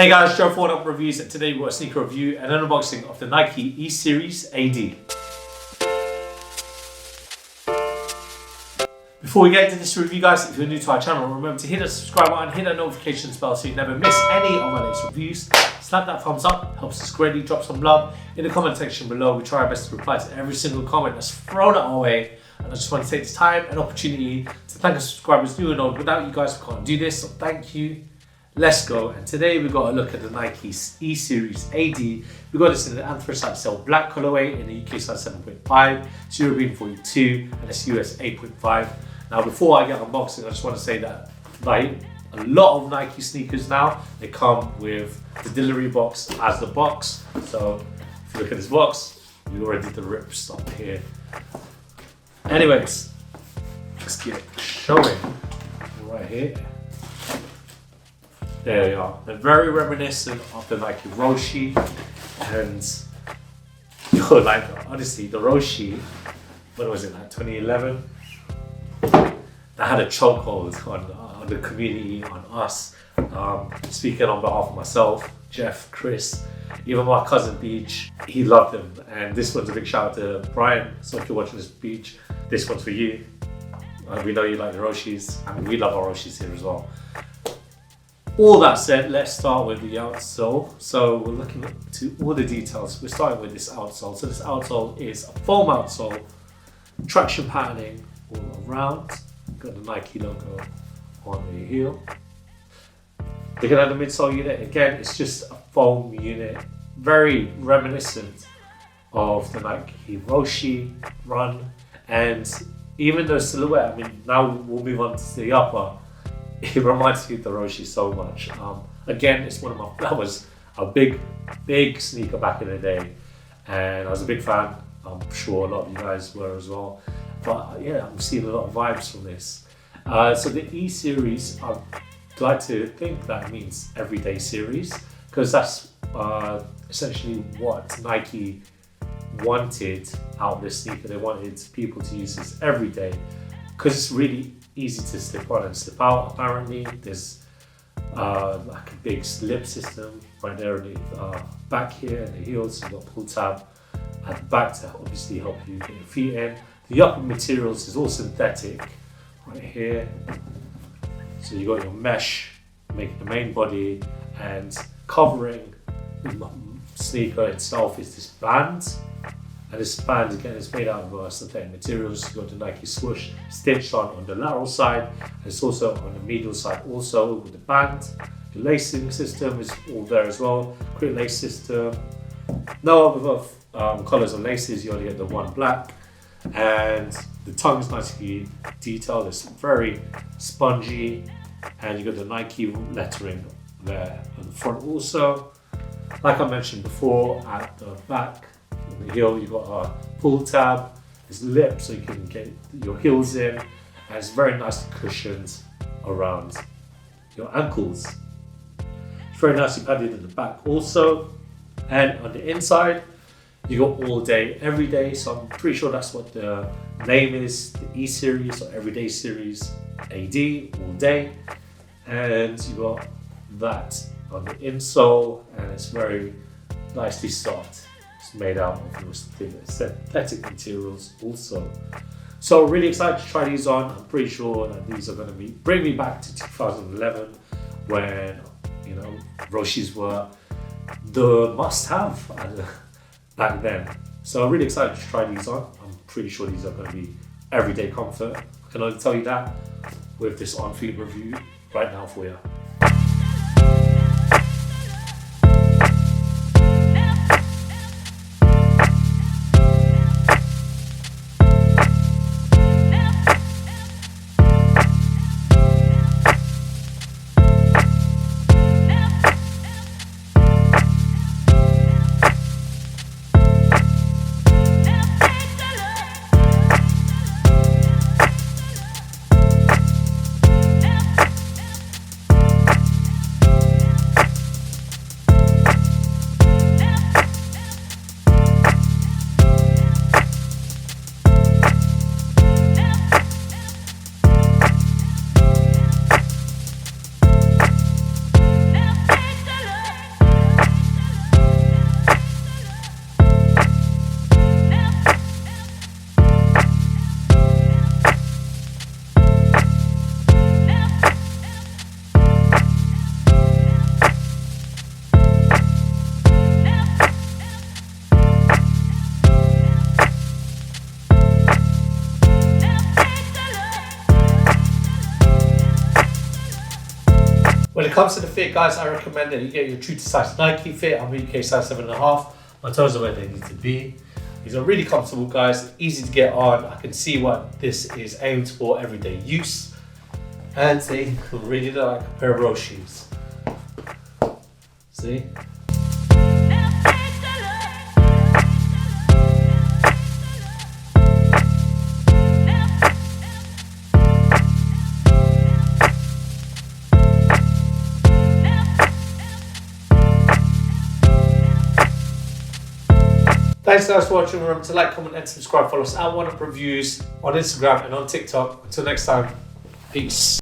Hey guys, Gerald for Oneupreviewz, and today we've got a sneaker review and an unboxing of the Nike E Series AD. Before we get into this review guys, if you're new to our channel, remember to hit the subscribe button, hit that notification bell so you never miss any of our latest reviews. Slap that thumbs up, helps us greatly, drop some love in the comment section below. We try our best to reply to every single comment that's thrown at our way. And I just want to take this time and opportunity to thank our subscribers new and old. Without you guys, we can't do this, so thank you. Let's go. And today we've got a look at the Nike E Series AD. We got this in the anthracite cell black colorway in the UK size 7.5, it's European 42, and it's US 8.5. Now before I get unboxing, I just want to say that like a lot of Nike sneakers now, they come with the delivery box as the box. So if you look at this box, we already did the rips up here. Anyways, let's get showing right here. There they are. They're very reminiscent of the Nike roshe, and like honestly, the roshe, when was it, like 2011? That had a chokehold on the community, on us. Speaking on behalf of myself, Jeff, Chris, even my cousin Beach, he loved them. And this one's a big shout out to Brian. So if you're watching this, Beach, this one's for you. We know you like the roshes, and we love our roshes here as well. All that said, let's start with the outsole. So we're looking to all the details. We're starting with this outsole. So this outsole is a foam outsole, traction patterning all around. Got the Nike logo on the heel. Looking at the midsole unit, again, it's just a foam unit, very reminiscent of the Nike roshe run. And even the silhouette, I mean, now we'll move on to the upper. It reminds me of the roshe so much. Again, it's one of my, that was a big sneaker back in the day, and I was a big fan. I'm sure a lot of you guys were as well. But yeah, I'm seeing a lot of vibes from this. So the E Series, I'd like to think that means everyday series, because that's essentially what Nike wanted out of this sneaker. They wanted people to use this every day, because it's really easy to slip on and slip out. Apparently there's like a big slip system right there in the back here and the heels. You've got pull tab at the back to obviously help you get your feet in. The upper materials is all synthetic right here. So you got your mesh making the main body, and covering the sneaker itself is this band. And this band again is made out of synthetic materials. You've got the Nike swoosh stitched on the lateral side, and it's also on the medial side also with the band. The lacing system is all there as well. Great lace system. No other colours of laces, you only get the one black. And the tongue is nicely detailed, it's very spongy. And you got the Nike lettering there on the front also. Like I mentioned before, at the back, on the heel, you've got a pull tab, there's lip so you can get your heels in, and it's very nicely cushioned around your ankles. It's very nicely padded in the back also, and on the inside you got all day, every day. So I'm pretty sure that's what the name is, the E Series or Everyday Series AD, all day. And you got that on the insole, and it's very nicely soft. It's made out of those synthetic materials also. So really excited to try these on. I'm pretty sure that these are going to bring me back to 2011, when roshes were the must-have back then. So I'm really excited to try these on. I'm pretty sure these are going to be everyday comfort. I can only tell you that with this on-feet review right now for you. comes to the fit, guys, I recommend that you get your true to size Nike fit. I'm UK size 7.5. My toes are where they need to be. These are really comfortable, guys, easy to get on. I can see what this is aimed for everyday use. And they really look like a pair of rose shoes. See? Thanks guys for watching. Remember to like, comment and subscribe. Follow us at Oneupreviewz on Instagram and on TikTok. Until next time, peace.